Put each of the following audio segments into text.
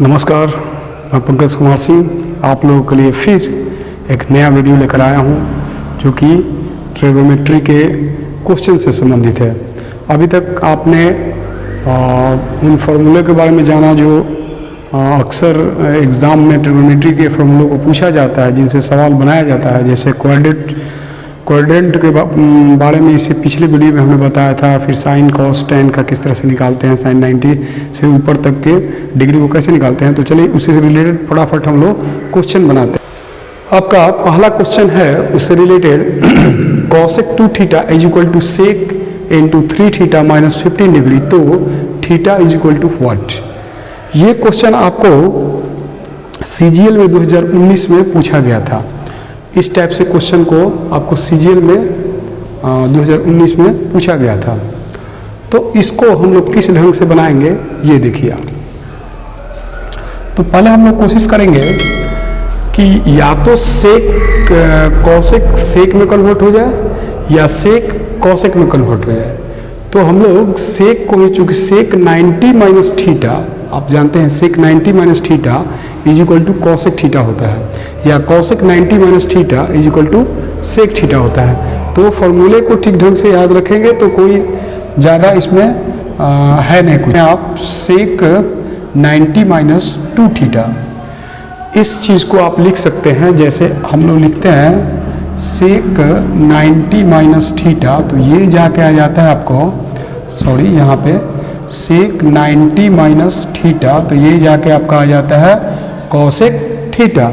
नमस्कार, मैं पंकज कुमार सिंह आप लोगों के लिए फिर एक नया वीडियो लेकर आया हूं जो कि ट्रिगोनोमेट्री के क्वेश्चन से संबंधित है। अभी तक आपने उन फार्मूले के बारे में जाना जो अक्सर एग्ज़ाम में ट्रिगोनोमेट्री के फार्मूलों को पूछा जाता है, जिनसे सवाल बनाया जाता है, जैसे क्वाड्रेंट के बारे में इससे पिछले वीडियो में हमने बताया था। फिर साइन कॉस टेन का किस तरह से निकालते हैं, साइन 90 से ऊपर तक के डिग्री को कैसे निकालते हैं। तो चलिए उससे रिलेटेड फटाफट हम लोग क्वेश्चन बनाते हैं। आपका पहला क्वेश्चन है उससे related cosec 2 theta is equal to sec into 3 theta minus 15 degree, तो theta is equal to what. ये क्वेश्चन आपको CGL में 2019 में पूछा गया था। इस टाइप से क्वेश्चन को आपको CGL में 2019 में पूछा गया था। तो इसको हम लोग किस ढंग से बनाएंगे ये देखिए आप। तो पहले हम लोग कोशिश करेंगे कि या तो सेक कॉसेक सेक में कन्वर्ट हो जाए या सेक कॉसेक में कन्वर्ट हो जाए। तो हम लोग सेक को ही, चूंकि सेक 90 माइनस थीटा, आप जानते हैं sec 90 minus theta is equal to cosec theta होता है, या cosec 90 minus theta is equal to sec theta होता है। तो फॉर्मूले को ठीक ढंग से याद रखेंगे तो कोई ज़्यादा इसमें है नहीं कुछ। आप सेक 90 माइनस 2 थीटा इस चीज़ को आप लिख सकते हैं, जैसे हम लोग लिखते हैं सेक 90 माइनस थीटा, तो ये जाके आ जाता है आपको, सॉरी यहाँ पे सेक 90 माइनस थीटा, तो ये जाके आपका आ जाता है कॉसेक थीटा।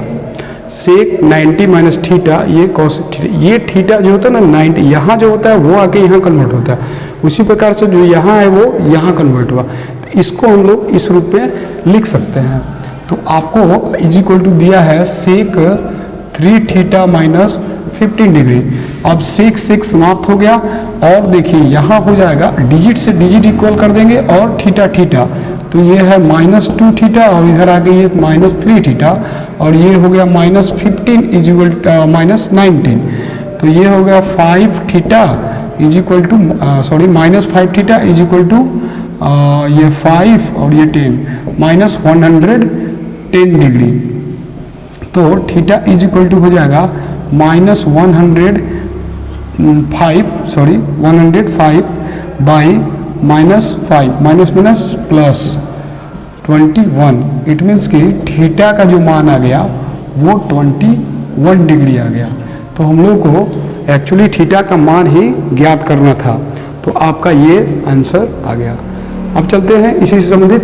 सेक 90 माइनस थीटा ये कॉसेक थीटा, ये थीटा जो होता है ना 90 यहाँ जो होता है वो आके यहाँ कन्वर्ट होता है, उसी प्रकार से जो यहाँ है वो यहाँ कन्वर्ट हुआ। तो इसको हम लोग इस रूप में लिख सकते हैं। तो आपको इज इक्वल टू दिया है सेक 3 थीटा माइनस 15 डिग्री। अब सेक समाप्त हो गया, और देखिए यहाँ हो जाएगा डिजिट से डिजिट इक्वल कर देंगे और थीटा थीटा, तो ये है माइनस 2 थीटा और इधर आ गई है माइनस 3 थीटा, और ये हो गया माइनस 15 इज इक्वल माइनस 19, तो ये हो गया 5 theta is equal to sorry minus 5 theta is equal to ये 5 और ये 10 माइनस 110 डिग्री। तो थीटा इज इक्वल टू हो जाएगा minus 105 by minus 5 minus minus plus 21। It means कि थीटा का जो मान आ गया वो 21 डिग्री आ गया। तो हम लोग को एक्चुअली थीटा का मान ही ज्ञात करना था, तो आपका ये आंसर आ गया। अब चलते हैं इसी से संबंधित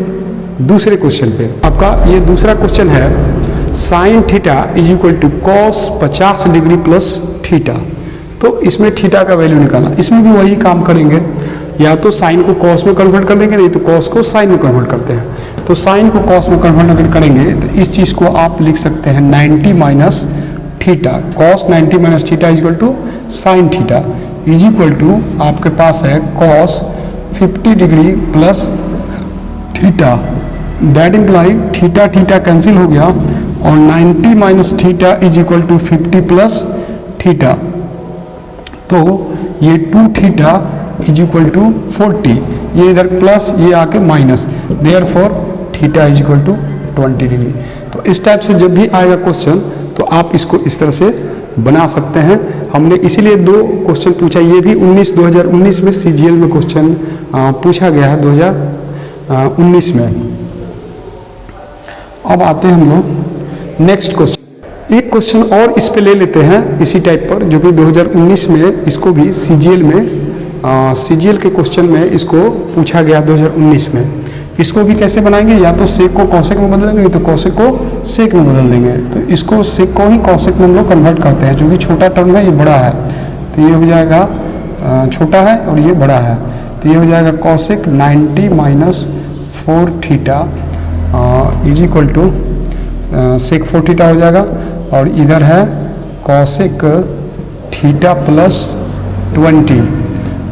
दूसरे क्वेश्चन पे। आपका ये दूसरा क्वेश्चन है sine theta is equal to cos 50 degree plus theta. तो इसमें थीटा का वैल्यू निकालना, इसमें भी वही काम करेंगे, या तो साइन को कॉस में कन्वर्ट कर देंगे, नहीं तो कॉस को साइन में कन्वर्ट करते हैं। तो साइन को कॉस में कन्वर्ट अगर करेंगे तो इस चीज़ को आप लिख सकते हैं 90 minus theta, cos 90 minus theta is equal to sine theta is equal to आपके पास है cos 50 degree plus theta. That imply theta theta cancel हो गया, और 90 minus theta is equal to 50 plus theta, तो ये 2 थीटा इज इक्वल टू 40, ये इधर प्लस ये आके minus, therefore theta is equal to 20 degree. तो इस टाइप से जब भी आएगा क्वेश्चन तो आप इसको इस तरह से बना सकते हैं। हमने इसीलिए 2 क्वेश्चन पूछा, ये भी 2019 में CGL में क्वेश्चन पूछा गया है 2019 में। अब आते हैं हम लोग नेक्स्ट क्वेश्चन। एक क्वेश्चन और इस पे ले लेते हैं इसी टाइप पर, जो कि 2019 में इसको भी CGL में CGL के क्वेश्चन में इसको पूछा गया 2019 में। इसको भी कैसे बनाएंगे, या तो सेक को कॉसेक में बदल देंगे, नहीं तो कॉसेक को सेक में बदल देंगे। तो इसको सेक को ही कॉसेक में हम लोग कन्वर्ट करते हैं, जो कि छोटा टर्म है ये बड़ा है, तो ये हो जाएगा छोटा है और ये बड़ा है, तो ये हो जाएगा cosec 90 minus 4 theta is equal to sec 4 theta हो जाएगा, और इधर है कॉसेक थीटा प्लस 20।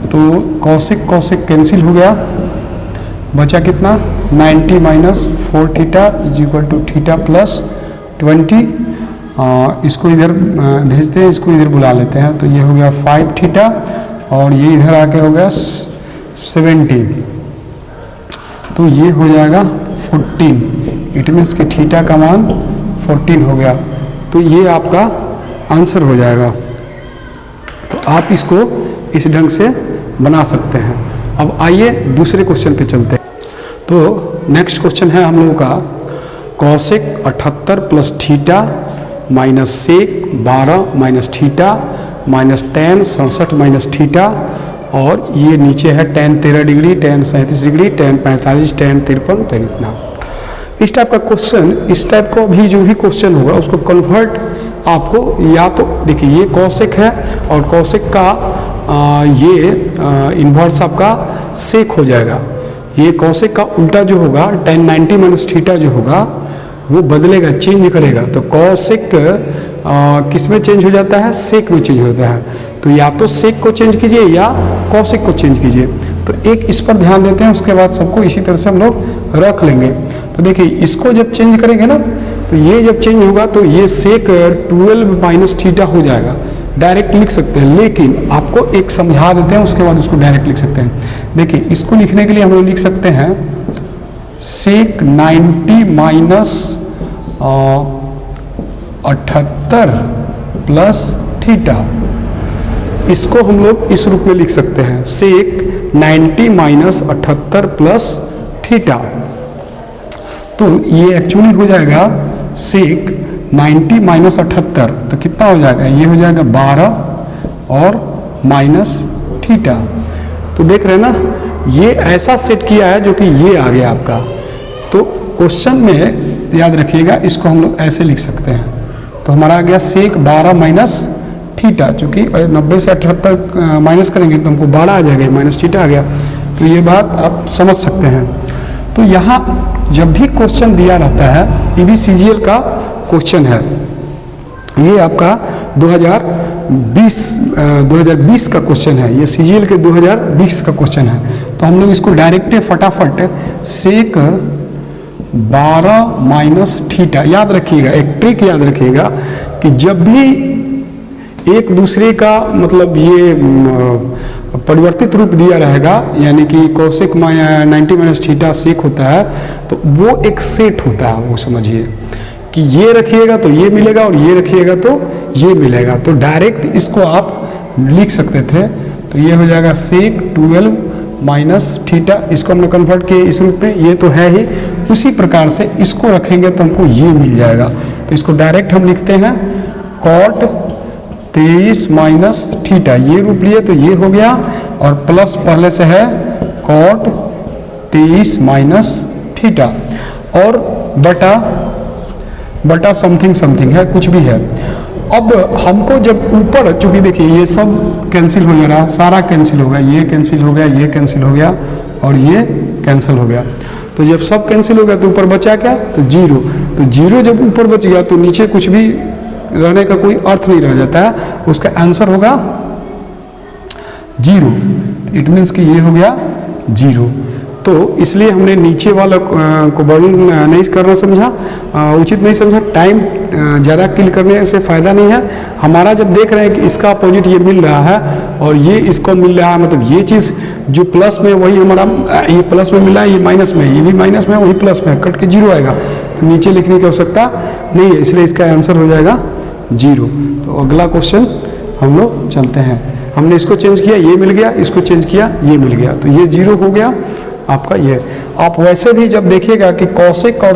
तो कॉसेक कॉसेक कैंसिल हो गया, बचा कितना 90 minus 4 theta is equal to theta plus 20। इसको इधर भेजते हैं, इसको इधर बुला लेते हैं, तो ये हो गया 5 थीटा और ये इधर आके हो गया 70, तो ये हो जाएगा 14। इट मीन्स कि थीटा का मान 14 हो गया। तो ये आपका आंसर हो जाएगा। तो आप इसको इस ढंग से बना सकते हैं। अब आइए दूसरे क्वेश्चन पे चलते हैं। तो नेक्स्ट क्वेश्चन है हम लोगों का cosec 78 plus theta minus sec 12 minus theta minus tan 67 minus theta, और ये नीचे है tan 13 degree, tan 37 degree, tan 45, tan 53, tan इतना। इस टाइप का क्वेश्चन, इस टाइप का भी जो भी क्वेश्चन होगा उसको कन्वर्ट आपको, या तो देखिए ये कॉसेक है और कॉसेक का ये इन्वर्स आपका सेक हो जाएगा। ये कॉसेक का उल्टा जो होगा टेन 90 माइनस थीटा जो होगा वो बदलेगा, चेंज करेगा। तो कॉसेक किस में चेंज हो जाता है? सेक में चेंज होता है। तो या तो सेक को चेंज कीजिए या कॉसेक को चेंज कीजिए। तो एक इस पर ध्यान देते हैं, उसके बाद सबको इसी तरह से हम लोग रख लेंगे। तो देखिए इसको जब चेंज करेंगे ना, तो ये जब चेंज होगा तो ये सेक 12 माइनस थीटा हो जाएगा। डायरेक्ट लिख सकते हैं, लेकिन आपको एक समझा देते हैं, उसके बाद उसको डायरेक्ट लिख सकते हैं। देखिए इसको लिखने के लिए हम लोग लिख सकते हैं सेक 90 माइनस 78 प्लस थीटा। इसको हम लोग इस रूप में लिख सकते हैं सेक 90 माइनस 78 प्लस थीटा। तो ये एक्चुअली हो जाएगा सेक 90 माइनस 78, तो कितना हो जाएगा? ये हो जाएगा 12 और माइनस थीटा। तो देख रहे हैं ना, ये ऐसा सेट किया है जो कि ये आ गया आपका। तो क्वेश्चन में याद रखिएगा, इसको हम लोग ऐसे लिख सकते हैं। तो हमारा आ गया सेक 12 माइनस थीटा, चूँकि 90 से 78 माइनस करेंगे तो हमको 12 आ जाएगा, माइनस थीटा आ गया। तो ये बात आप समझ सकते हैं। तो यहाँ जब भी क्वेश्चन दिया रहता है, ये भी CGL का क्वेश्चन है, ये आपका 2020 का क्वेश्चन है, ये CGL के 2020 का क्वेश्चन है। तो हम लोग इसको डायरेक्ट फटाफट सेक 12 माइनस थीटा, याद रखिएगा एक ट्रिक याद रखिएगा कि जब भी एक दूसरे का मतलब ये परिवर्तित रूप दिया रहेगा, यानी कि कॉसेक 90 माइनस थीटा सेक होता है, तो वो एक सेट होता है। वो समझिए कि ये रखिएगा तो ये मिलेगा और ये रखिएगा तो ये मिलेगा। तो डायरेक्ट इसको आप लिख सकते थे। तो ये हो जाएगा सेक 12 माइनस थीटा, इसको हमने कन्वर्ट किया इस रूप में, ये तो है ही। उसी प्रकार से इसको रखेंगे तो हमको ये मिल जाएगा। तो इसको डायरेक्ट हम लिखते हैं कॉट 23 माइनस थीटा, ये रूप लिए तो ये हो गया, और प्लस पहले से है कॉट 23 माइनस थीटा, और बटा समथिंग है, कुछ भी है। अब हमको जब ऊपर, चूंकि देखिए ये सब कैंसिल हो जा रहा, सारा कैंसिल हो गया, ये कैंसिल हो गया, ये कैंसिल हो गया और ये कैंसिल हो गया। तो जब सब कैंसिल हो गया तो ऊपर बचा क्या? तो जीरो। तो जीरो जब ऊपर बच गया तो नीचे कुछ भी रहने का कोई अर्थ नहीं रह जाता है, उसका आंसर होगा जीरो। इट मीन्स कि ये हो गया जीरो। तो इसलिए हमने नीचे वाला को वर्णन नहीं करना समझा, उचित नहीं समझा। टाइम ज़्यादा किल करने से फ़ायदा नहीं है। हमारा जब देख रहे हैं कि इसका अपोजिट ये मिल रहा है और ये इसको मिल रहा है, मतलब ये चीज़ जो प्लस में वही हमारा ये प्लस में मिला है, ये माइनस में, ये भी माइनस में, वही प्लस में, कट के जीरो आएगा। तो नीचे लिखने की आवश्यकता नहीं है, इसलिए इसका आंसर हो जाएगा जीरो। तो अगला क्वेश्चन हम लोग चलते हैं। हमने इसको चेंज किया, ये मिल गया, इसको चेंज किया, ये मिल गया, तो ये जीरो हो गया आपका ये। आप वैसे भी जब देखिएगा कि कॉसेक और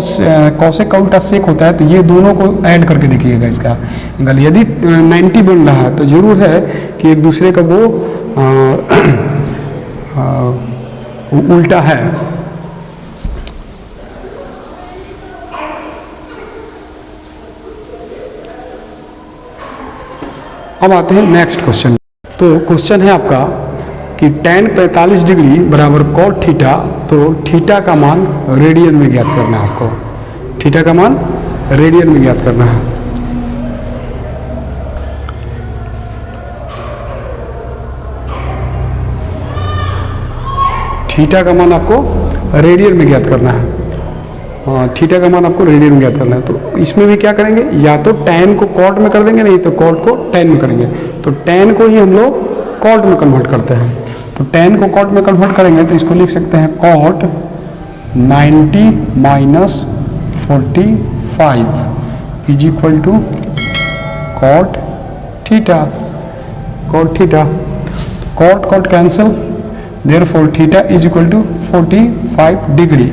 कॉसेक का उल्टा सेक होता है, तो ये दोनों को ऐड करके देखिएगा इसका एंगल। यदि 90 बन रहा है तो जरूर है कि एक दूसरे का वो उल्टा है। अब आते हैं नेक्स्ट क्वेश्चन। तो क्वेश्चन है आपका कि tan 45 डिग्री बराबर cot थीटा, तो थीटा का मान रेडियन में ज्ञात करना है आपको। थीटा का मान रेडियन में ज्ञात करना है। थीटा का मान आपको रेडियन में ज्ञात करना है। थीटा का मान आपको रेडियन में ज्ञात करना है। तो इसमें भी क्या करेंगे, या तो tan को cot में कर देंगे, नहीं तो cot को tan में करेंगे। तो tan को ही हम लोग cot में कन्वर्ट करते हैं। तो tan को cot में कन्वर्ट करेंगे तो इसको लिख सकते हैं cot 90 minus 45 is equal to cot theta. Cot theta, cot cancel, therefore theta is equal to 45 degree.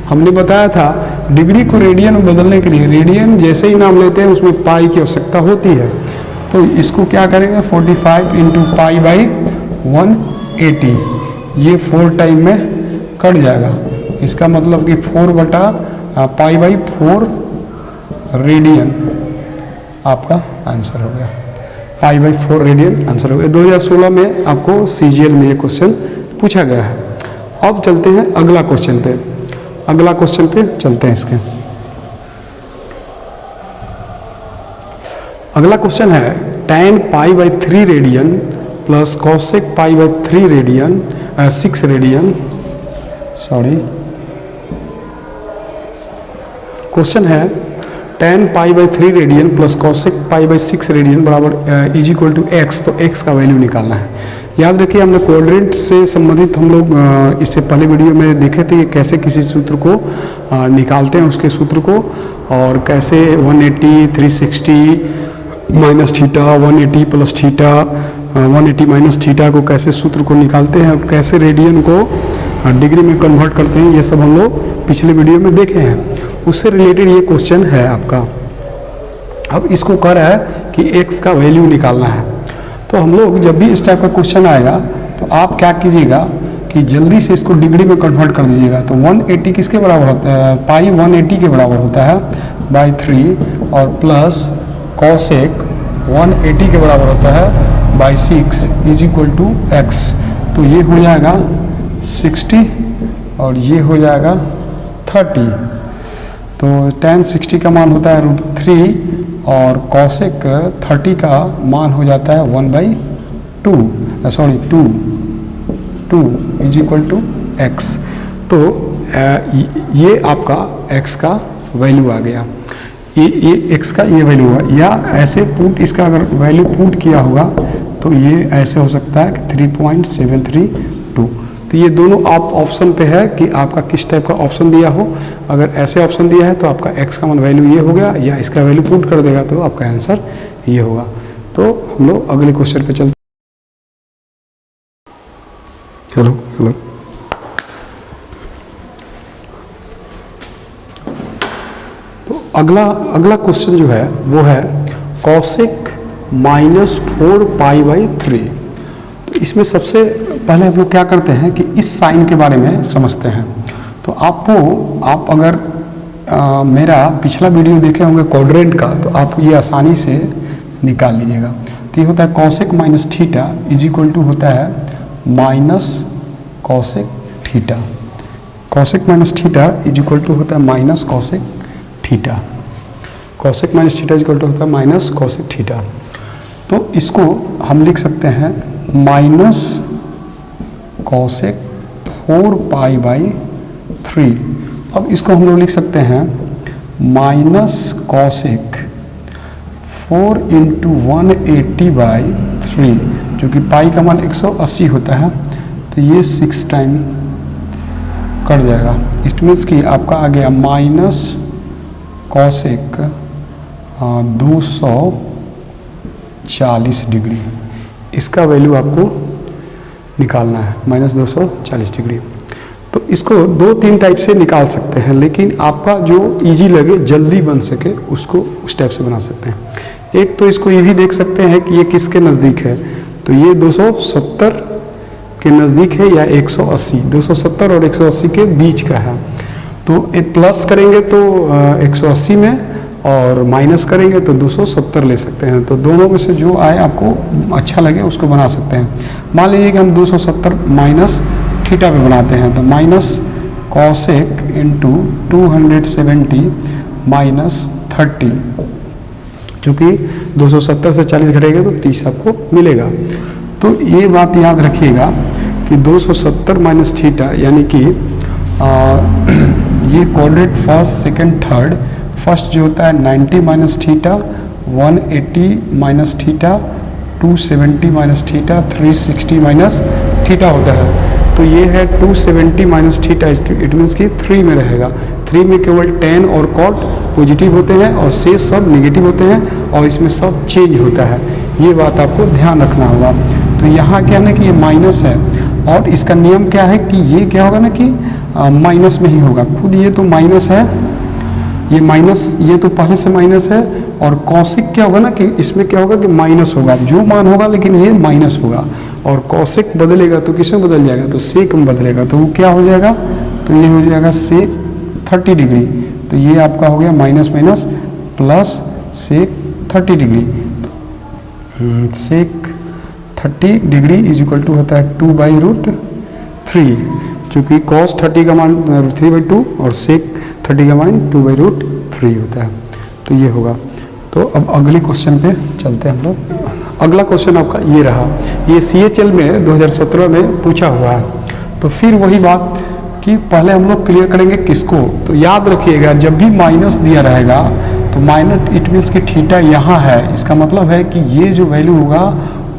हमने बताया था डिग्री को रेडियन में बदलने के लिए रेडियन जैसे ही नाम लेते हैं उसमें पाई की आवश्यकता होती है, तो इसको क्या करेंगे 45 इंटू पाई बाई 180, ये 4 टाइम में कट जाएगा। इसका मतलब कि 4 बटा पाई बाई 4 रेडियन आपका आंसर हो गया। पाई बाई 4 रेडियन आंसर हो गया। 2016 में आपको CGL में ये क्वेश्चन पूछा गया है। अब चलते हैं अगला क्वेश्चन पे, अगला क्वेश्चन पे चलते हैं। इसके अगला क्वेश्चन है tan pi by 3 radian plus cosec pi by 3 radian 6 radian, sorry, question है tan pi by 3 radian plus cosec pi by 6 radian बराबर इज इक्वल टू x। तो x का वैल्यू निकालना है। याद रखिए हमने क्वाड्रेंट से संबंधित हम लोग इससे पहले वीडियो में देखे थे कि कैसे किसी सूत्र को निकालते हैं, उसके सूत्र को, और कैसे 180 360 minus theta 180 plus theta 180 minus theta को कैसे सूत्र को निकालते हैं और कैसे रेडियन को डिग्री में कन्वर्ट करते हैं, ये सब हम लोग पिछले वीडियो में देखे हैं। उससे रिलेटेड ये क्वेश्चन है आपका। अब इसको कह रहा है कि x का वैल्यू निकालना है। तो हम लोग जब भी इस टाइप का क्वेश्चन आएगा तो आप क्या कीजिएगा कि जल्दी से इसको डिग्री में कन्वर्ट कर दीजिएगा। तो 180 किसके बराबर होता है, पाई 180 के बराबर होता है बाई 3, और प्लस कॉसेक 180 के बराबर होता है by 6 is equal to x। तो ये हो जाएगा 60 और ये हो जाएगा 30। तो tan 60 का मान होता है √3 और cosec 30 का मान हो जाता है 1/2, sorry 2 is equal to x। तो ये आपका x का वैल्यू आ गया, ये x का ये वैल्यू हुआ। या ऐसे पुट इसका अगर वैल्यू पुट किया होगा तो ये ऐसे हो सकता है कि 3.732। तो ये दोनों आप ऑप्शन पे है कि आपका किस टाइप का ऑप्शन दिया हो। अगर ऐसे ऑप्शन दिया है तो आपका x का मान वैल्यू ये हो गया, या इसका वैल्यू पुट कर देगा तो आपका आंसर ये होगा। तो हम लोग अगले क्वेश्चन पे चलते। हेलो हेलो, तो अगला क्वेश्चन जो है वो है cosec -4 पाई बाई 3। तो इसमें सबसे पहले हम लोग क्या करते हैं कि इस साइन के बारे में समझते हैं। तो आप अगर मेरा पिछला वीडियो देखे होंगे क्वाड्रेंट का, तो आप ये आसानी से निकाल लीजिएगा। तो ये होता है cosec minus theta is equal to होता है minus cosec theta. cosec minus theta is equal to होता है minus cosec theta. cosec minus theta is equal to होता है माइनस cosec थीटा। तो इसको हम लिख सकते हैं माइनस cosec 4 पाई बाई 3। अब इसको हम लोग लिख सकते हैं माइनस cosec 4 इंटू 180 बाई 3, जो कि पाई का मान 180 होता है। तो ये 6 टाइम कट जाएगा। इट मीन्स कि आपका आ गया माइनस cosec 240 डिग्री। इसका वैल्यू आपको निकालना है माइनस 240 डिग्री। तो इसको 2-3 टाइप से निकाल सकते हैं, लेकिन आपका जो इजी लगे जल्दी बन सके उसको उस टाइप से बना सकते हैं। एक तो इसको ये भी देख सकते हैं कि ये किसके नज़दीक है। तो ये 270 के नज़दीक है या 180, 270 और 180 के बीच का है। तो एक प्लस करेंगे तो 180 में, और माइनस करेंगे तो 270 ले सकते हैं। तो दोनों में से जो आए आपको अच्छा लगे उसको बना सकते हैं। मान लीजिए कि हम 270 माइनस थीटा पे बनाते हैं, तो माइनस cosec इंटू 270 माइनस 30, चूँकि 270 से 40 घटेगा तो 30 आपको मिलेगा। तो ये बात याद रखिएगा कि 270 माइनस थीटा यानी कि ये quadrant first second third, first जो होता है 90 minus theta, 180 minus theta, 270 minus theta, 360 minus theta होता है। तो ये है 270 माइनस थीटा, इट मीन्स कि 3 में रहेगा। 3 में केवल tan और cot पॉजिटिव होते हैं और शेष सब निगेटिव होते हैं और इसमें सब चेंज होता है। ये बात आपको ध्यान रखना होगा। तो यहाँ क्या है ना कि ये माइनस है और इसका नियम क्या है कि ये क्या होगा ना कि माइनस में ही होगा। खुद ये तो माइनस है, ये माइनस, ये तो पहले से माइनस है और कौशिक क्या होगा ना कि इसमें क्या होगा कि माइनस होगा, जो मान होगा लेकिन ये माइनस होगा। और कौशिक बदलेगा तो किसमें बदल जाएगा, तो सेक में बदलेगा, तो वो क्या हो जाएगा, तो ये हो जाएगा सेक 30 डिग्री। तो ये आपका हो गया minus minus plus sec 30 degree. Sec 30 degree is equal to होता है 2/√3, चूँकि cos 30 का मान √3/2 और sec 30 का मान 2/√3 होता है। तो ये होगा। तो अब अगले क्वेश्चन पे चलते हैं हम लोग। अगला क्वेश्चन आपका ये रहा, ये CHL में 2017 में पूछा हुआ है। तो फिर वही बात कि पहले हम लोग क्लियर करेंगे किसको। तो याद रखिएगा जब भी माइनस दिया रहेगा तो माइनस इट मीन्स कि थीटा यहाँ है, इसका मतलब है कि ये जो वैल्यू होगा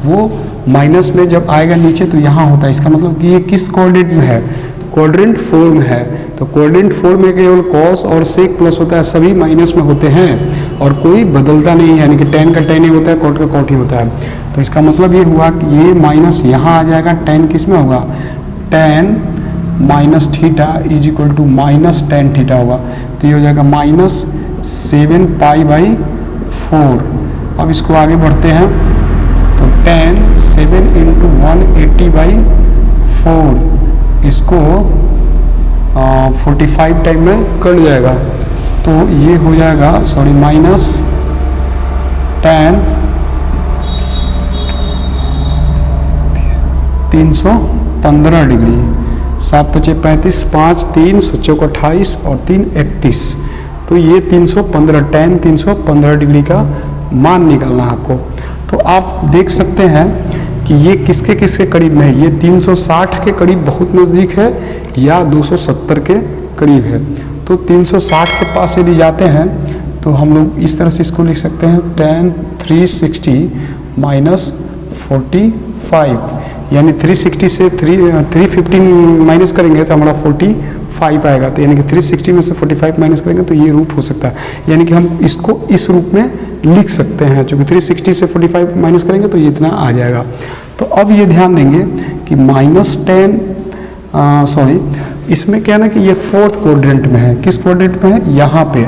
वो माइनस में जब आएगा नीचे तो यहाँ होता है। इसका मतलब कि ये किस कोऑर्डिनेट में है, क्वाड्रेंट 4 में है। तो क्वाड्रेंट 4 में केवल cos और sec प्लस होता है, सभी माइनस में होते हैं और कोई बदलता नहीं है, यानी कि tan का tan ही होता है, cot का cot ही होता है। तो इसका मतलब ये हुआ कि ये माइनस यहाँ आ जाएगा, tan किस में होगा, tan minus theta is equal to minus tan theta होगा। तो ये हो जाएगा -7π/4। अब इसको आगे बढ़ते हैं तो tan 7 × 180/4 इसको 45 टाइम में कट जाएगा। तो ये हो जाएगा माइनस tan 315 डिग्री। 7 × 5 = 35, 5 3 7 × 28 और 3 31। तो ये 315 tan 315 डिग्री का मान निकालना है आपको। तो आप देख सकते हैं कि ये किसके किसके करीब में है, ये 360 के करीब बहुत नज़दीक है या 270 के करीब है। तो 360 के पास यदि जाते हैं तो हम लोग इस तरह से इसको लिख सकते हैं tan 360 - 45, यानी 360 से 315 माइनस करेंगे तो हमारा 45 आएगा। तो यानी कि 360 में से 45 माइनस करेंगे तो ये रूप हो सकता है, यानी कि हम इसको इस रूप में लिख सकते हैं। चूँकि 360 से 45 माइनस करेंगे तो ये इतना आ जाएगा। तो अब ये ध्यान देंगे कि इसमें क्या है ना कि ये 4th क्वाड्रेंट में है। किस क्वाड्रेंट में है, यहाँ पे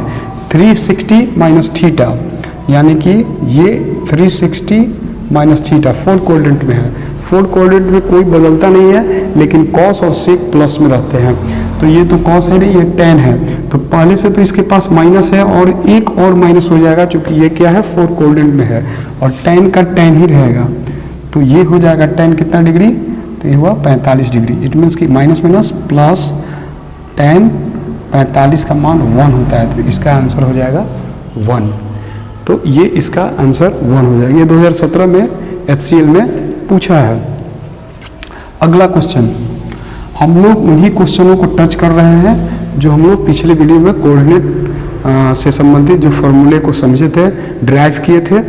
360 - थीटा, यानी कि ये 360 - थीटा 4th क्वाड्रेंट में है। 4th क्वाड्रेंट में कोई बदलता नहीं है, लेकिन cos और sec प्लस में रहते हैं। तो ये तो cos है नहीं, ये tan है। तो पहले से तो इसके पास माइनस है और एक और माइनस हो जाएगा, क्योंकि ये क्या है 4th क्वाड्रेंट में है और tan का tan ही रहेगा। तो ये हो जाएगा tan कितना डिग्री, तो ये हुआ 45 डिग्री। इट मीन्स कि माइनस माइनस प्लस tan 45 का मान 1 होता है। तो इसका आंसर हो जाएगा 1। तो ये इसका आंसर 1 हो जाएगा। ये 2017 में HCL में पूछा है। अगला क्वेश्चन, हम लोग उन्हीं क्वेश्चनों को टच कर रहे हैं जो हम लोग पिछले वीडियो में कोऑर्डिनेट से संबंधित जो फॉर्मूले को समझे थे, ड्राइव किए थे,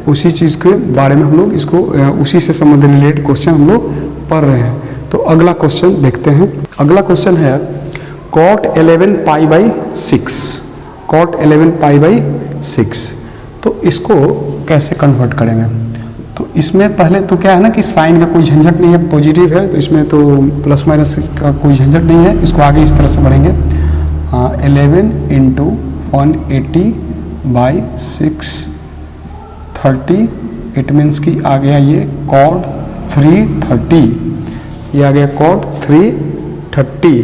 उसी चीज़ के बारे में हम लोग इसको उसी से संबंधित रिलेटेड क्वेश्चन हम लोग पढ़ रहे हैं। तो अगला क्वेश्चन देखते हैं। अगला क्वेश्चन है cot 11π/6, cot 11π/6। तो इसको कैसे कन्वर्ट करेंगे। तो इसमें पहले तो क्या है ना कि साइन का कोई झंझट नहीं है, पॉजिटिव है, तो इसमें तो प्लस माइनस का कोई झंझट नहीं है। इसको आगे इस तरह से बढ़ेंगे 11 × 180/6 30। इट मीन्स कि आ गया ये cot 330, ये आ गया cot 330।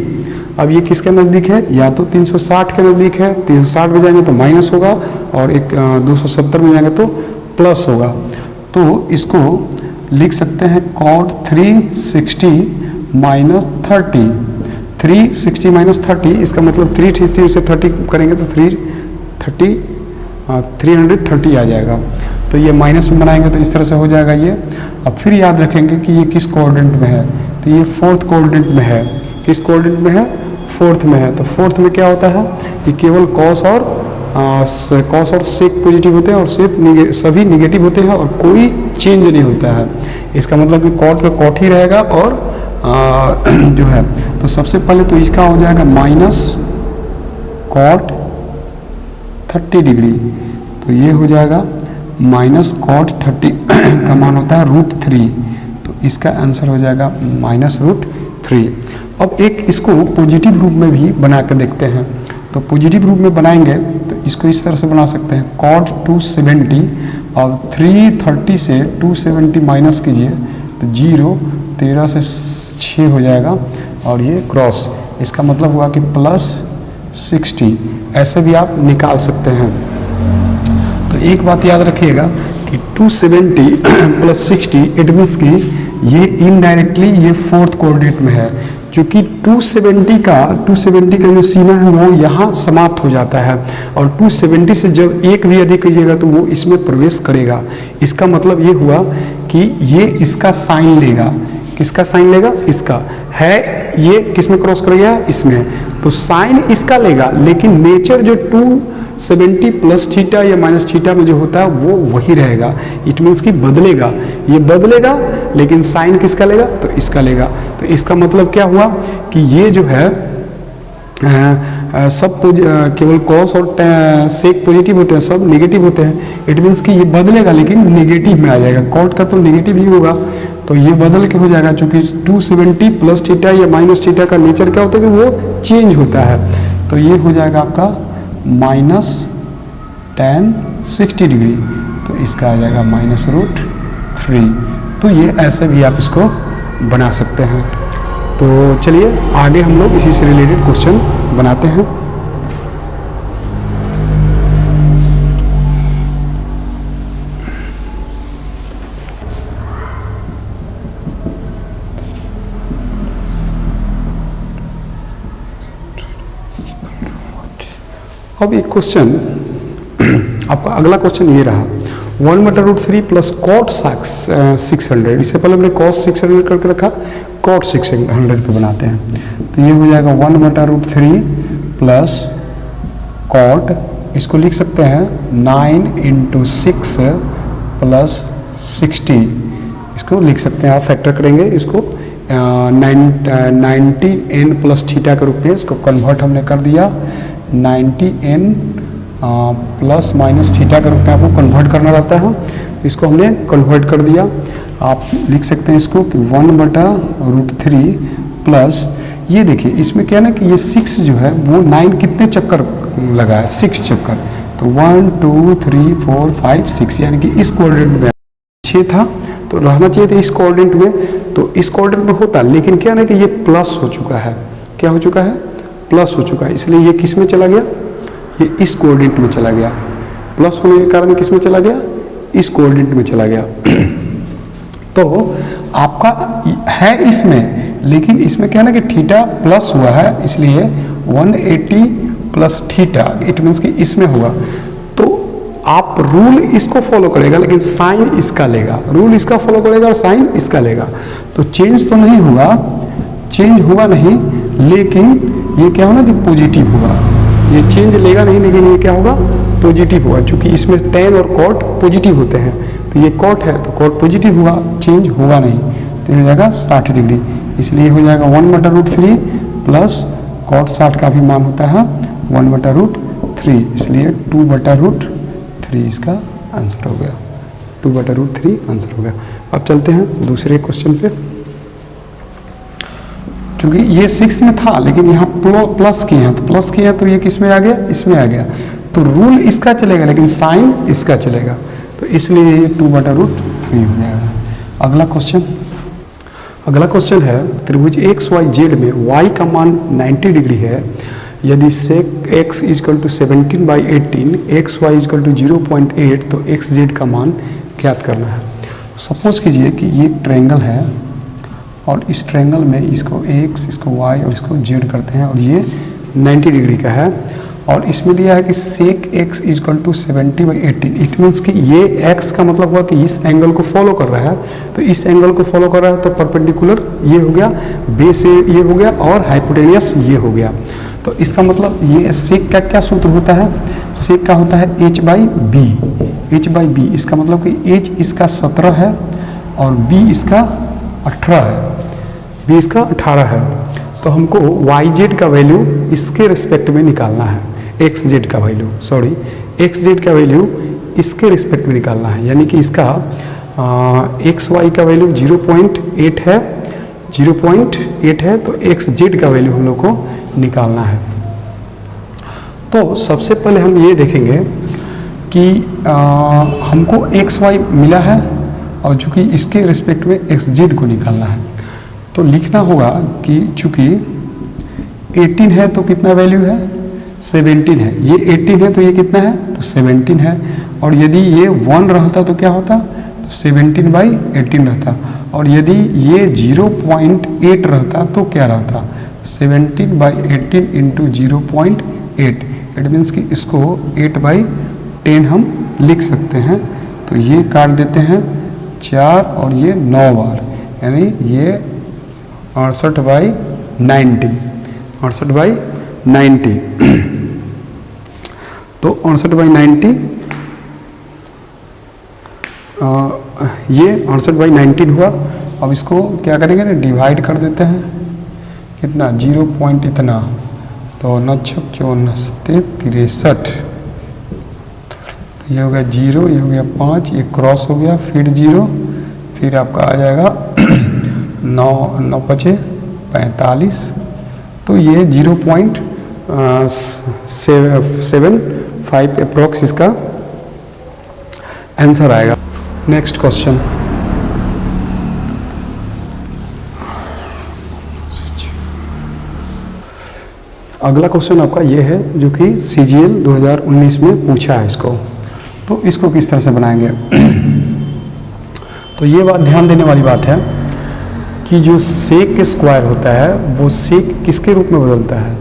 अब ये किसके नज़दीक है, या तो 360 के नज़दीक है, 360 में जाएंगे तो माइनस होगा और 270 में जाएंगे तो प्लस होगा। तो इसको लिख सकते हैं cot 360 - 30। 360 - 30, इसका मतलब 330 से 30 करेंगे तो 330 आ जाएगा। तो ये माइनस में बनाएंगे तो इस तरह से हो जाएगा ये। अब फिर याद रखेंगे कि ये किस कोऑर्डिनेट में है, तो ये 4th कोऑर्डिनेट में है। किस कोऑर्डिनेट में है, 4th में है। तो 4th में क्या होता है कि केवल cos और sec पॉजिटिव होते हैं और सभी निगेटिव होते हैं और कोई चेंज नहीं होता है। इसका मतलब कि cot का cot ही रहेगा और जो है तो सबसे पहले तो इसका हो जाएगा कॉट 30 डिग्री, तो ये हो जाएगा माइनस कॉट 30 का मान होता है √3, तो इसका आंसर हो जाएगा -√3। अब एक इसको पॉजिटिव रूप में भी बना कर देखते हैं, तो पॉजिटिव रूप में बनाएंगे तो इसको इस तरह से बना सकते हैं, कॉट 270 और 330 से 270 माइनस कीजिए तो 0, 13 से 6 हो जाएगा और ये क्रॉस, इसका मतलब हुआ कि +60, ऐसे भी आप निकाल सकते हैं। तो एक बात याद रखिएगा कि 270 + 60 इट मीन्स कि ये इनडायरेक्टली ये फोर्थ कोऑर्डिनेट में है, क्योंकि 270 का जो सीमा है वो यहाँ समाप्त हो जाता है और 270 से जब एक भी अधिक करिएगा तो वो इसमें प्रवेश करेगा। इसका मतलब ये हुआ कि ये इसका साइन लेगा, किसका साइन लेगा, इसका है, ये किस में क्रॉस करेगा, इसमें, तो साइन इसका लेगा, लेकिन नेचर जो 270 + थीटा या माइनस थीटा में जो होता है वो वही रहेगा। इट मीन्स कि बदलेगा, ये बदलेगा लेकिन साइन किसका लेगा, तो इसका लेगा। तो इसका मतलब क्या हुआ कि ये जो है सब केवल कॉस और सेक पॉजिटिव होते हैं, सब नेगेटिव होते हैं। इट मीन्स कि ये बदलेगा लेकिन नेगेटिव में आ जाएगा, कॉट का तो नेगेटिव ही होगा, तो ये बदल के हो जाएगा, क्योंकि 270 + थीटा या माइनस थीटा का नेचर क्या होता है कि वो चेंज होता है। तो ये हो जाएगा आपका -tan 60 डिग्री, तो इसका आ जाएगा -√3। तो ये ऐसे भी आप इसको बना सकते हैं। तो चलिए आगे हम लोग इसी से रिलेटेड क्वेश्चन बनाते हैं। अब एक क्वेश्चन आपका अगला क्वेश्चन ये रहा, 1/√3 + cot 600, इससे पहले हमने cos 600 करके रखा, cot 600 पे बनाते हैं। तो ये हो जाएगा 1/√3 + cot, इसको लिख सकते हैं 9 × 6 + 60, इसको लिख सकते हैं, आप फैक्टर करेंगे इसको 90n + थीटा के रूप में, इसको कन्वर्ट हमने कर दिया 90n ± थीटा के रूप में आपको कन्वर्ट करना रहता है, इसको हमने कन्वर्ट कर दिया। आप लिख सकते हैं इसको कि 1/√3 प्लस, ये देखिए इसमें क्या है ना कि ये 6 जो है वो 9 कितने चक्कर लगा है, 6 चक्कर, तो 1 2 3 4 5 6, यानी कि इस कोऑर्डिनेट में 6 था तो रहना चाहिए था इस कोऑर्डिनेट में, तो इस कोऑर्डिनेट में होता, लेकिन क्या है ना कि ये प्लस हो चुका है, क्या हो चुका है, प्लस हो चुका है, इसलिए ये किस में चला गया, ये इस कोऑर्डिनेट में चला गया, प्लस होने के कारण किस में चला गया, इस कोऑर्डिनेट में चला गया। तो आपका है इसमें, लेकिन इसमें क्या है ना कि थीटा प्लस हुआ है, इसलिए 180 + थीटा, इट मीन्स कि इसमें होगा। तो आप रूल इसको फॉलो करेगा लेकिन साइन इसका लेगा, रूल इसका फॉलो करेगा और साइन इसका लेगा, तो चेंज तो नहीं हुआ, चेंज हुआ नहीं, लेकिन ये क्या होगा कि पॉजिटिव होगा, ये चेंज लेगा नहीं लेकिन ये क्या होगा, पॉजिटिव होगा, क्योंकि इसमें tan और cot पॉजिटिव होते हैं, तो ये cot है तो cot पॉजिटिव हुआ, चेंज होगा नहीं, तो ये हो जाएगा 60 डिग्री, इसलिए हो जाएगा 1/√3 प्लस cot 60 का भी मान होता है 1/√3, इसलिए 2/√3 इसका आंसर हो गया, 2/√3 आंसर हो गया। अब चलते हैं दूसरे क्वेश्चन पे, क्योंकि ये 6 में था लेकिन यहाँ प्लस किए हैं, तो प्लस किया तो ये किस में आ गया, इसमें आ गया, तो रूल इसका चलेगा लेकिन साइन इसका चलेगा, तो इसलिए ये 2/√3 हो जाएगा। अगला क्वेश्चन है, त्रिभुज XYZ में y का मान 90 डिग्री है, यदि sec x = 17/18, xy = 0.8, तो xz का मान ज्ञात करना है। सपोज कीजिए कि ये एक ट्रायंगल है और इस ट्रायंगल में इसको x, इसको y और इसको z करते हैं, और ये 90 डिग्री का है, और इसमें दिया है कि sec x = 70/18, इट मीन्स कि ये x का मतलब हुआ कि इस एंगल को फॉलो कर रहा है, तो इस एंगल को फॉलो कर रहा है तो परपेंडिकुलर ये हो गया, बेस ये हो गया और हाइपोटेनियस ये हो गया। तो इसका मतलब ये sec का क्या सूत्र होता है, sec का होता है h/b, h/b, इसका मतलब कि h इसका 17 है और b इसका 18 है, b इसका 18 है, तो हमको yz का वैल्यू इसके रिस्पेक्ट में निकालना है, एक्स जेड का वैल्यू, एक्स जेड का वैल्यू इसके रिस्पेक्ट में निकालना है, यानी कि इसका एक्स वाई का वैल्यू 0.8 है, 0.8 है, तो एक्स जेड का वैल्यू हम लोग को निकालना है। तो सबसे पहले हम ये देखेंगे कि हमको एक्स वाई मिला है और चूँकि इसके रिस्पेक्ट में एक्स जेड को निकालना है, तो लिखना होगा कि चूँकि 18 है तो कितना वैल्यू है, 17 है, ये 18 है तो ये कितना है, तो 17 है, और यदि ये 1 रहता तो क्या होता, तो 17/18 रहता, और यदि ये 0.8 रहता तो क्या रहता, 17/18 इंटू 0.8, इट मीन्स कि इसको 8/10 हम लिख सकते हैं। तो ये काट देते हैं 4 और ये 9 बार, यानी ये 68/90, 68/90 तो 68/90 ये 68/19 हुआ। अब इसको क्या करेंगे ना, डिवाइड कर देते हैं, कितना 0 पॉइंट इतना, तो 9 छक 54 63, तो ये हो गया 0, ये हो गया 5, ये क्रॉस हो गया, फिर 0, फिर आपका आ जाएगा 9 5 45, तो ये 0.75 अप्रोक्स इसका आंसर आएगा। नेक्स्ट क्वेश्चन, अगला क्वेश्चन आपका ये है जो कि CGL 2019 में पूछा है इसको, तो इसको किस तरह से बनाएंगे। तो ये बात ध्यान देने वाली बात है कि जो सेक स्क्वायर होता है वो सेक किसके रूप में बदलता है,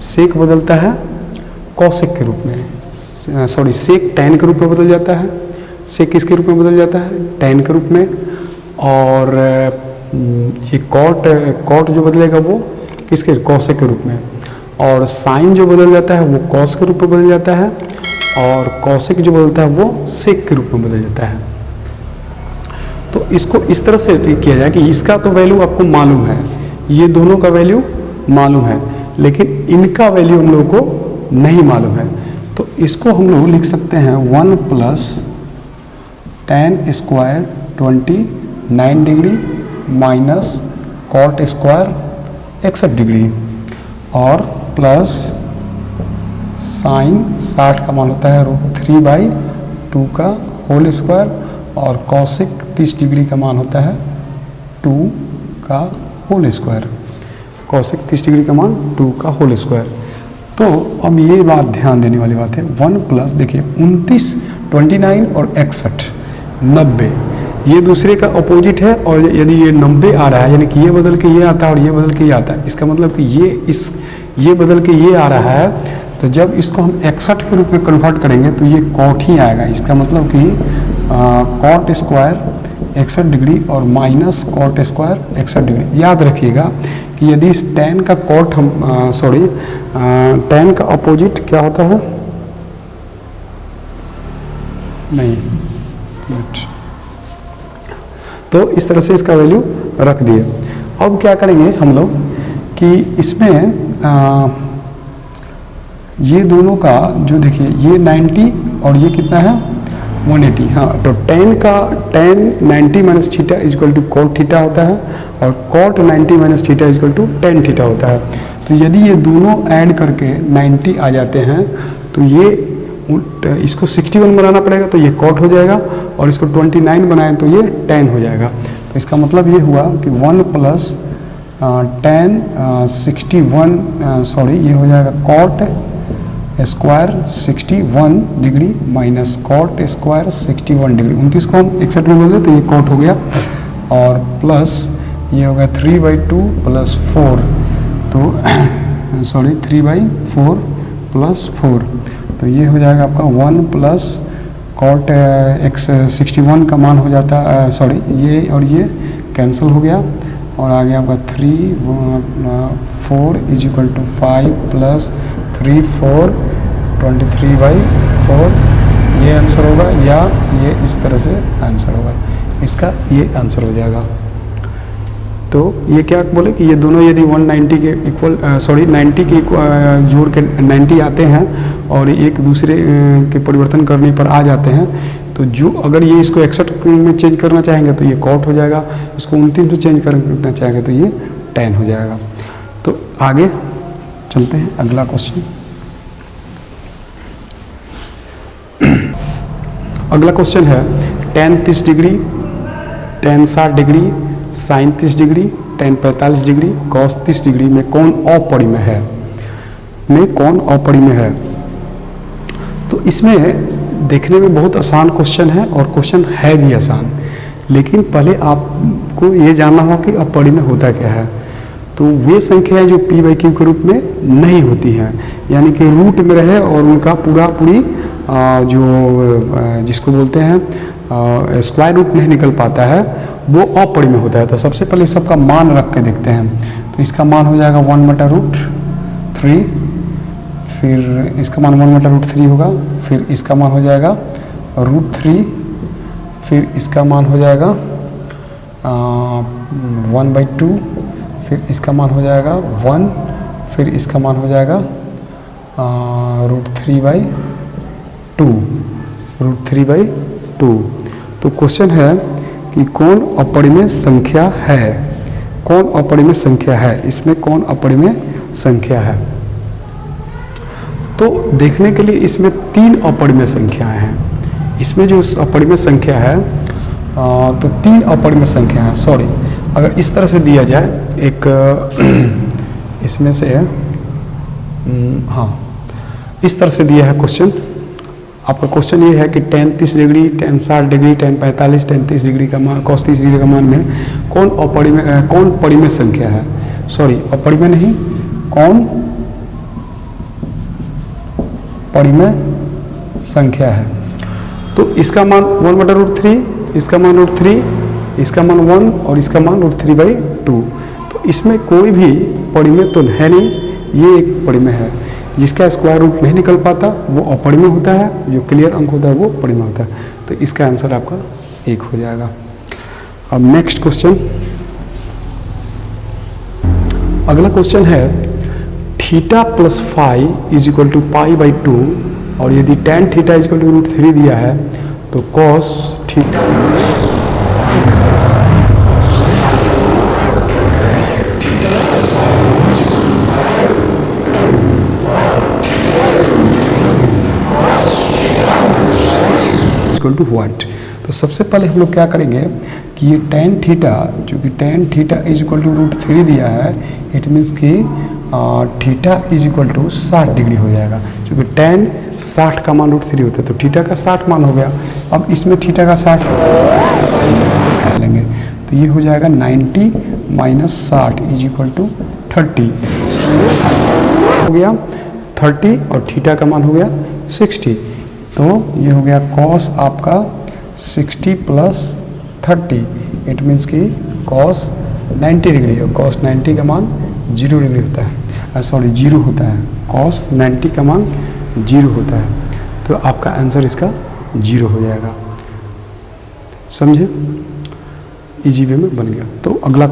सेक बदलता है कॉसेक के रूप में, सेक टैन के रूप में बदल जाता है, सेक किसके रूप में बदल जाता है, टैन के रूप में, और ये कॉट जो बदलेगा वो किसके, कॉसेक के रूप में, और साइन जो बदल जाता है वो कॉस के रूप में बदल जाता है, और कॉसेक जो बदलता है वो सेक के रूप में बदल जाता है। तो इसको इस तरह से किया जाए कि इसका तो वैल्यू आपको मालूम है, ये दोनों का वैल्यू मालूम है, लेकिन इनका वैल्यू हम लोगों को नहीं मालूम है। तो इसको हम लोग लिख सकते हैं 1 + tan square 29 degree minus cot square 61 degree, और प्लस साइन 60 का मान होता है √3/2 का होल स्क्वायर, और कॉसिक 30 डिग्री का मान होता है 2 का होल स्क्वायर, कॉसिक 30 डिग्री का मान 2 का होल स्क्वायर। तो अब ये बात ध्यान देने वाली बात है, 1 प्लस देखिए 29, 29 और 61 90, ये दूसरे का अपोजिट है, और यदि ये 90 आ रहा है, यानी कि ये बदल के ये आता है और ये बदल के ये आता है, इसका मतलब कि ये बदल के ये आ रहा है, तो जब इसको हम 61 के रूप में कन्वर्ट करेंगे तो ये कॉट ही आएगा। इसका मतलब कि कॉट स्क्वायर 61 डिग्री और माइनस कॉट स्क्वायर 61 डिग्री। याद रखिएगा कि यदि इस टैन का कॉट हम टैन का अपोजिट क्या होता है, नहीं, तो इस तरह से इसका वैल्यू रख दिए। अब क्या करेंगे हम लोग कि इसमें ये दोनों का जो देखिए ये 90 और ये कितना है 180, हाँ, तो tan 90 minus theta is equal to cot theta होता है, और cot 90 minus theta is equal to tan theta होता है। तो यदि ये दोनों ऐड करके 90 आ जाते हैं तो ये इसको 61 बनाना पड़ेगा, तो ये कॉट हो जाएगा, और इसको 29 बनाएं तो ये tan हो जाएगा। तो इसका मतलब ये हुआ कि 1 प्लस tan 61 ये हो जाएगा cot square 61 degree minus cot square 61 degree, 29 को हम 61 में बदले तो ये कॉट हो गया, और प्लस ये हो गया 3/2 प्लस 4, तो 3/4 प्लस 4, तो ये हो जाएगा आपका 1 प्लस कॉट 61 का मान हो जाता है, ये और ये कैंसिल हो गया, और आगे आपका 4 इजिकल टू 5 प्लस 3 4 23/4, ये आंसर होगा, या ये इस तरह से आंसर होगा, इसका ये आंसर हो जाएगा। तो ये क्या बोले कि ये दोनों यदि 190 के इक्वल 90 के जोड़ के 90 आते हैं और एक दूसरे के परिवर्तन करने पर आ जाते हैं, तो जो अगर ये इसको 61 में चेंज करना चाहेंगे तो ये कॉट हो जाएगा, इसको 29 में चेंज करना चाहेंगे तो ये tan हो जाएगा। तो आगे चलते हैं, अगला क्वेश्चन। अगला क्वेश्चन है tan 30 degree, tan 60 degree, sin 30 degree, tan 45 degree, cos 30 degree में कौन अपरिमेय है, है। तो इसमें देखने में बहुत आसान क्वेश्चन है और क्वेश्चन है भी आसान, लेकिन पहले आपको ये जानना होगा कि अपरिमेय होता क्या है। तो वे संख्याएं जो p/q के रूप में नहीं होती हैं, यानी कि रूट में रहे और उनका पूरी जो जिसको बोलते हैं स्क्वायर रूट नहीं निकल पाता है, वो अपरिमेय होता है। तो सबसे पहले सबका मान रख के देखते हैं। तो इसका मान हो जाएगा 1/√3, फिर इसका मान 1/√3 होगा, फिर इसका मान हो जाएगा √3, फिर इसका मान हो जाएगा 1/2, फिर इसका मान हो जाएगा 1, फिर इसका मान हो जाएगा √3/2। तो क्वेश्चन है कि कौन अपरिमेय संख्या है, कौन अपरिमेय संख्या है, इसमें कौन अपरिमेय संख्या है। तो देखने के लिए इसमें 3 अपरिमेय संख्याएं हैं। इसमें जो अपरिमेय संख्या है तो 3 अपरिमेय संख्या है। सॉरी, अगर इस तरह से दिया जाए, एक इसमें से हाँ, इस तरह से दिया है क्वेश्चन। आपका क्वेश्चन ये है कि tan 30 degree, tan 60 degree, tan 45, tan 30 degree का मान, cos 30 डिग्री का मान में कौन परिमेय संख्या है। सॉरी, अपरिमेय नहीं, कौन परिमेय संख्या है। तो इसका मान 1/√3, इसका मान √3, इसका मान 1 और इसका मान √3/2। तो इसमें कोई भी परिमेय तो है नहीं, ये एक परिमेय है। जिसका स्क्वायर रूट नहीं निकल पाता वो अपरिमेय होता है, जो क्लियर अंक होता है वो परिमेय होता है। तो इसका आंसर आपका 1 हो जाएगा। अब नेक्स्ट क्वेश्चन, अगला क्वेश्चन है theta plus phi is equal to π/2, और यदि tan theta is equal to √3 दिया है तो cos theta equal to what. तो सबसे पहले हम लोग क्या करेंगे कि ये tan थीटा, चूँकि tan theta is equal to √3 दिया है, इट मीन्स कि theta is equal to 60 degree हो जाएगा। चूँकि tan 60 का मान √3 होता है तो थीटा का 60 मान हो गया। अब इसमें थीटा का 60 लेंगे तो ये हो जाएगा 90 - 60 इज इक्वल टू 30 हो गया 30, और थीटा का मान हो गया 60। तो ये हो गया cos आपका 60 + 30, इट मीन्स कि cos 90 डिग्री, और cos 90 का मान 0 डिग्री होता है, सॉरी 0 होता है। cos 90 का मान 0 होता है, तो आपका आंसर इसका 0 हो जाएगा। समझे, इजी वे में बन गया। तो अगला